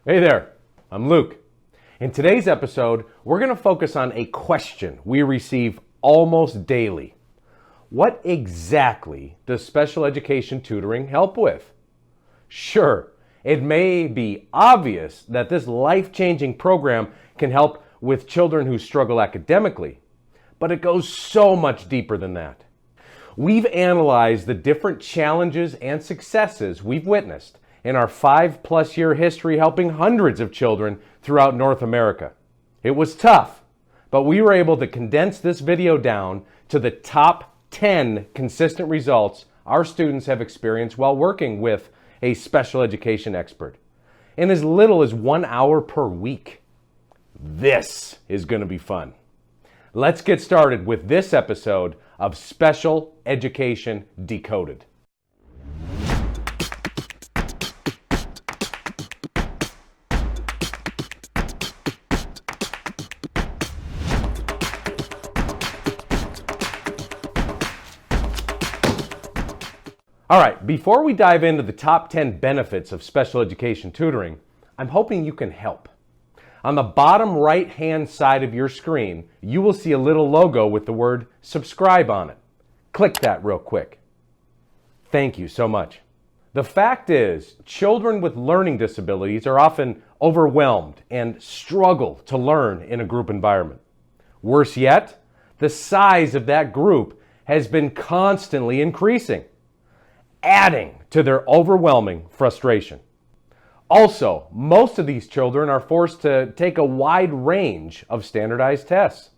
Hey there, I'm Luke. In today's episode, we're going to focus on a question we receive almost daily. What exactly does special education tutoring help with? Sure, it may be obvious that this life-changing program can help with children who struggle academically, but it goes so much deeper than that. We've analyzed the different challenges and successes we've witnessed in our 5+ year history helping hundreds of children throughout North America. It was tough, but we were able to condense this video down to the top 10 consistent results our students have experienced while working with a special education expert in as little as 1 hour per week. This is going to be fun. Let's get started with this episode of Special Education Decoded. All right, before we dive into the top 10 benefits of special education tutoring, I'm hoping you can help. On the bottom right-hand side of your screen, you will see a little logo with the word subscribe on it. Click that real quick. Thank you so much. The fact is, children with learning disabilities are often overwhelmed and struggle to learn in a group environment. Worse yet, the size of that group has been constantly increasing, adding to their overwhelming frustration. Also, most of these children are forced to take a wide range of standardized tests.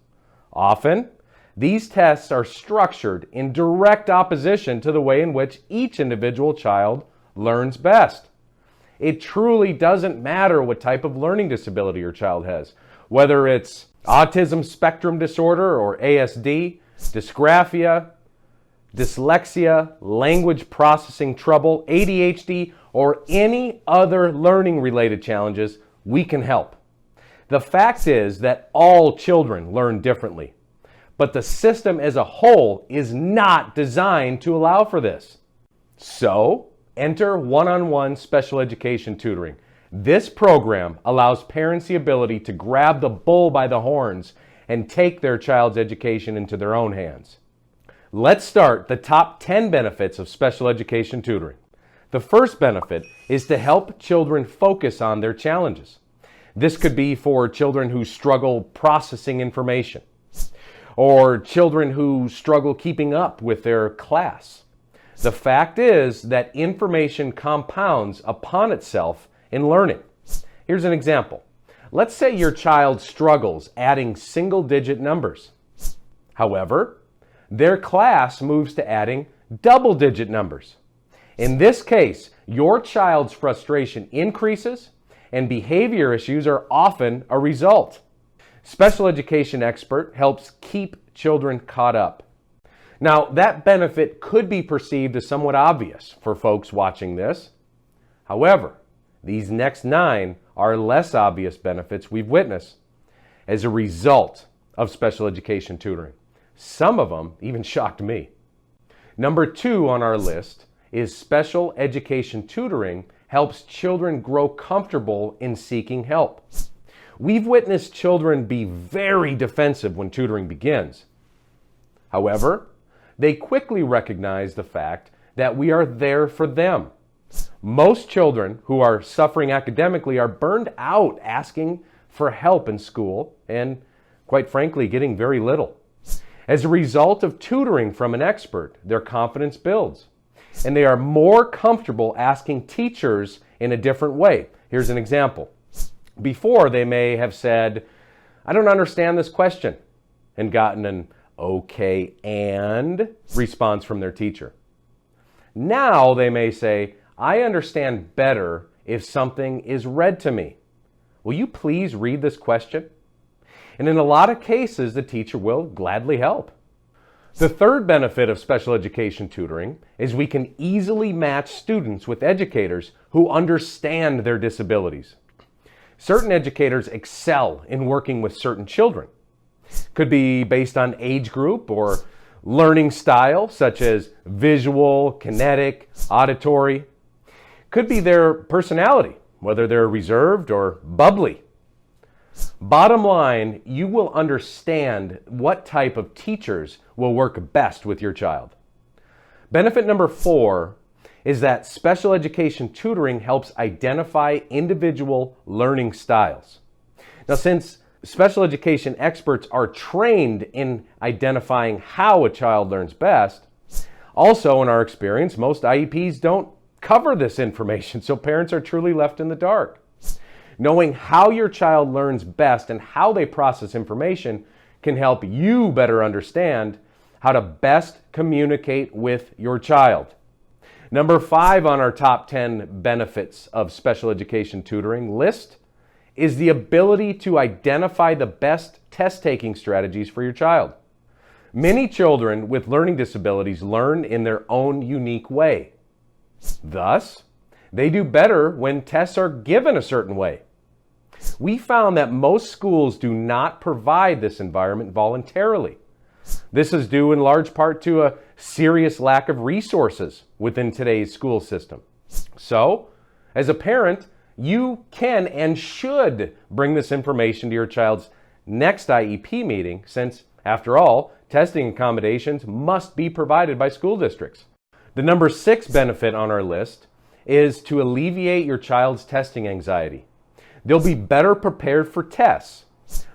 Often, these tests are structured in direct opposition to the way in which each individual child learns best. It truly doesn't matter what type of learning disability your child has, whether it's autism spectrum disorder or ASD, dysgraphia, dyslexia, language processing trouble, ADHD, or any other learning-related challenges, we can help. The fact is that all children learn differently, but the system as a whole is not designed to allow for this. So, enter one-on-one special education tutoring. This program allows parents the ability to grab the bull by the horns and take their child's education into their own hands. Let's start the top 10 benefits of special education tutoring. The first benefit is to help children focus on their challenges. This could be for children who struggle processing information, or children who struggle keeping up with their class. The fact is that information compounds upon itself in learning. Here's an example. Let's say your child struggles adding single-digit numbers. However, their class moves to adding double-digit numbers. In this case, your child's frustration increases and behavior issues are often a result. Special education expert helps keep children caught up. Now, that benefit could be perceived as somewhat obvious for folks watching this. However, these next 9 are less obvious benefits we've witnessed as a result of special education tutoring. Some of them even shocked me. Number 2 on our list is special education tutoring helps children grow comfortable in seeking help. We've witnessed children be very defensive when tutoring begins. However, they quickly recognize the fact that we are there for them. Most children who are suffering academically are burned out asking for help in school and, quite frankly, getting very little. As a result of tutoring from an expert, their confidence builds, and they are more comfortable asking teachers in a different way. Here's an example. Before, they may have said, "I don't understand this question," and gotten an "okay and" response from their teacher. Now they may say, "I understand better if something is read to me. Will you please read this question?" And in a lot of cases, the teacher will gladly help. The third benefit of special education tutoring is we can easily match students with educators who understand their disabilities. Certain educators excel in working with certain children. Could be based on age group or learning style, such as visual, kinetic, auditory. Could be their personality, whether they're reserved or bubbly. Bottom line, you will understand what type of teachers will work best with your child. Benefit number 4 is that special education tutoring helps identify individual learning styles. Now, since special education experts are trained in identifying how a child learns best, also in our experience, most IEPs don't cover this information, so parents are truly left in the dark. Knowing how your child learns best and how they process information can help you better understand how to best communicate with your child. Number 5 on our top 10 benefits of special education tutoring list is the ability to identify the best test-taking strategies for your child. Many children with learning disabilities learn in their own unique way. Thus, they do better when tests are given a certain way. We found that most schools do not provide this environment voluntarily. This is due in large part to a serious lack of resources within today's school system. So, as a parent, you can and should bring this information to your child's next IEP meeting, since, after all, testing accommodations must be provided by school districts. The number 6 benefit on our list is to alleviate your child's testing anxiety. They'll be better prepared for tests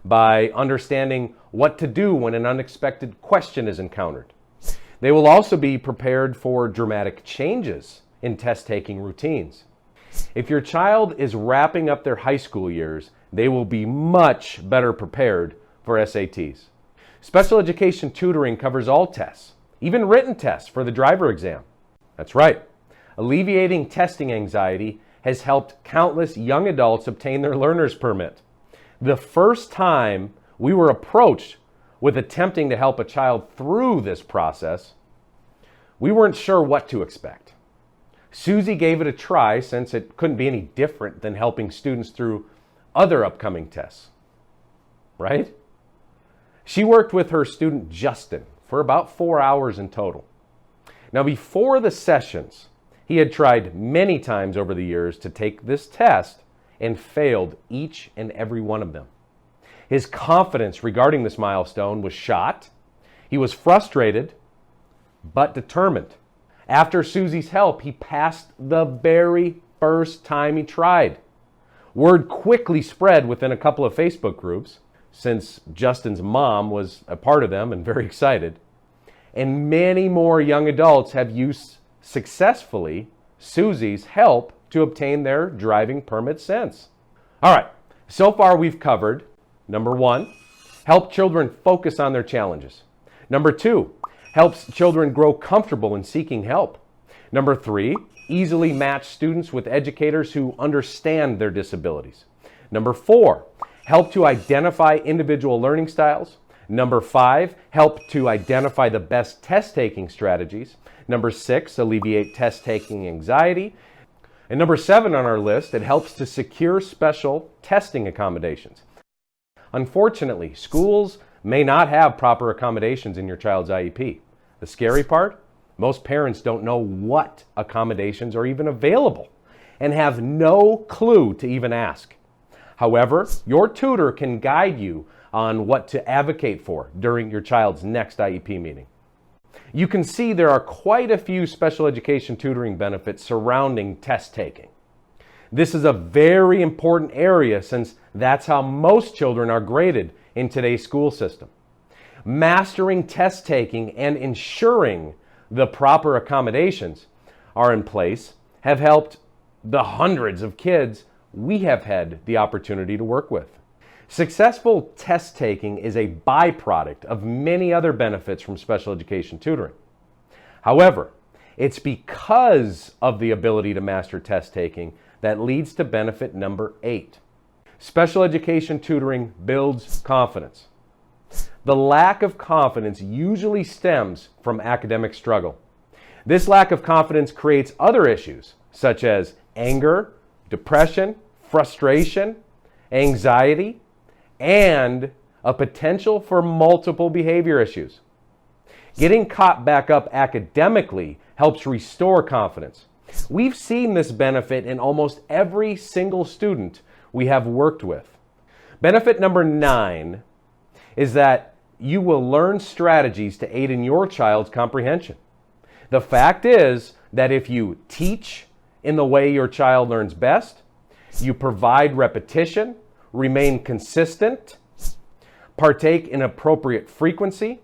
by understanding what to do when an unexpected question is encountered. They will also be prepared for dramatic changes in test-taking routines. If your child is wrapping up their high school years, they will be much better prepared for SATs. Special education tutoring covers all tests, even written tests for the driver exam. That's right. Alleviating testing anxiety has helped countless young adults obtain their learner's permit. The first time we were approached with attempting to help a child through this process, we weren't sure what to expect. Susie gave it a try since it couldn't be any different than helping students through other upcoming tests, right? She worked with her student Justin for about 4 hours in total. Now, before the sessions, he had tried many times over the years to take this test and failed each and every one of them. His confidence regarding this milestone was shot. He was frustrated, but determined. After Susie's help, he passed the very first time he tried. Word quickly spread within a couple of Facebook groups, since Justin's mom was a part of them and very excited. And many more young adults have used successfully Susie's help to obtain their driving permit since. All right, so far we've covered, number 1, help children focus on their challenges. Number 2, helps children grow comfortable in seeking help. Number 3, easily match students with educators who understand their disabilities. Number 4, help to identify individual learning styles. Number 5, help to identify the best test-taking strategies. Number 6, alleviate test-taking anxiety. And number 7 on our list, it helps to secure special testing accommodations. Unfortunately, schools may not have proper accommodations in your child's IEP. The scary part? Most parents don't know what accommodations are even available and have no clue to even ask. However, your tutor can guide you on what to advocate for during your child's next IEP meeting. You can see there are quite a few special education tutoring benefits surrounding test taking. This is a very important area since that's how most children are graded in today's school system. Mastering test taking and ensuring the proper accommodations are in place have helped the hundreds of kids we have had the opportunity to work with. Successful test taking is a byproduct of many other benefits from special education tutoring. However, it's because of the ability to master test taking that leads to benefit number 8. Special education tutoring builds confidence. The lack of confidence usually stems from academic struggle. This lack of confidence creates other issues such as anger, depression, frustration, anxiety, and a potential for multiple behavior issues. Getting caught back up academically helps restore confidence. We've seen this benefit in almost every single student we have worked with. Benefit number 9 is that you will learn strategies to aid in your child's comprehension. The fact is that if you teach in the way your child learns best, you provide repetition, remain consistent, partake in appropriate frequency,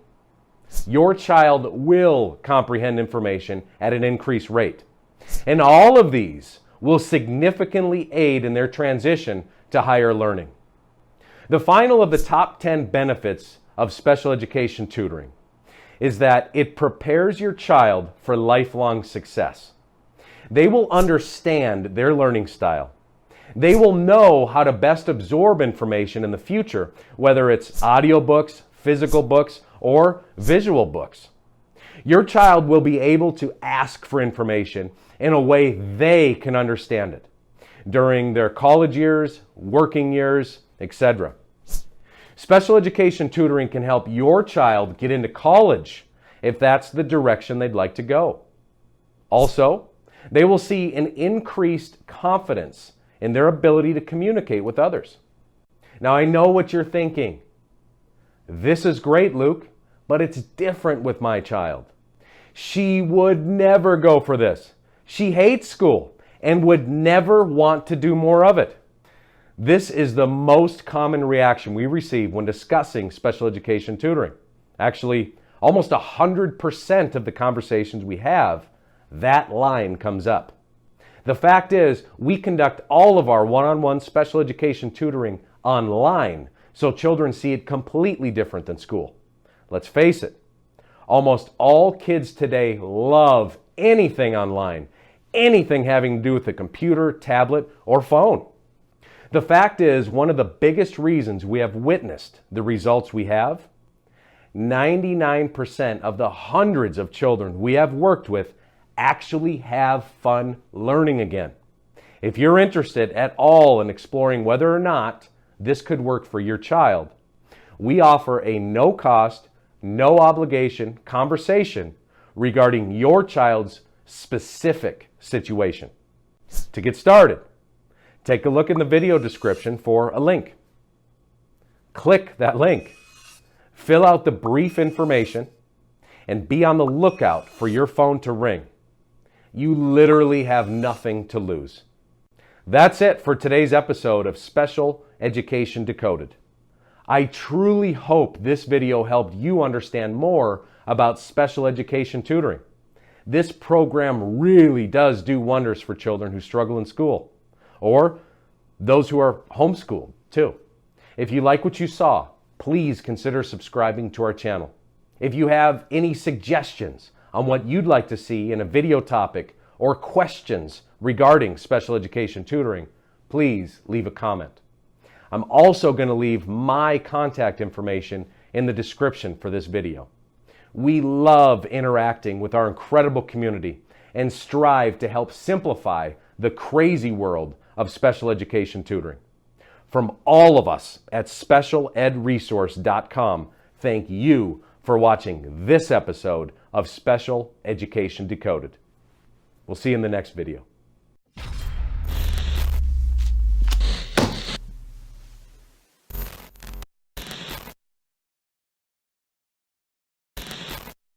your child will comprehend information at an increased rate. And all of these will significantly aid in their transition to higher learning. The final of the top 10 benefits of special education tutoring is that it prepares your child for lifelong success. They will understand their learning style. They will know how to best absorb information in the future, whether it's audiobooks, physical books, or visual books. Your child will be able to ask for information in a way they can understand it during their college years, working years, etc. Special education tutoring can help your child get into college if that's the direction they'd like to go. Also, they will see an increased confidence in their ability to communicate with others. Now, I know what you're thinking. This is great, Luke, but it's different with my child. She would never go for this. She hates school and would never want to do more of it. This is the most common reaction we receive when discussing special education tutoring. Actually, almost 100% of the conversations we have, that line comes up. The fact is, we conduct all of our one-on-one special education tutoring online, so children see it completely different than school. Let's face it, almost all kids today love anything online, anything having to do with a computer, tablet, or phone. The fact is, one of the biggest reasons we have witnessed the results we have, 99% of the hundreds of children we have worked with actually have fun learning again. If you're interested at all in exploring whether or not this could work for your child, we offer a no-cost, no-obligation conversation regarding your child's specific situation. To get started, take a look in the video description for a link. Click that link, fill out the brief information, and be on the lookout for your phone to ring. You literally have nothing to lose. That's it for today's episode of Special Education Decoded. I truly hope this video helped you understand more about special education tutoring. This program really does do wonders for children who struggle in school, or those who are homeschooled too. If you like what you saw, please consider subscribing to our channel. If you have any suggestions on what you'd like to see in a video topic or questions regarding special education tutoring, please leave a comment. I'm also going to leave my contact information in the description for this video. We love interacting with our incredible community and strive to help simplify the crazy world of special education tutoring. From all of us at specialedresource.com, thank you for watching this episode of Special Education Decoded. We'll see you in the next video.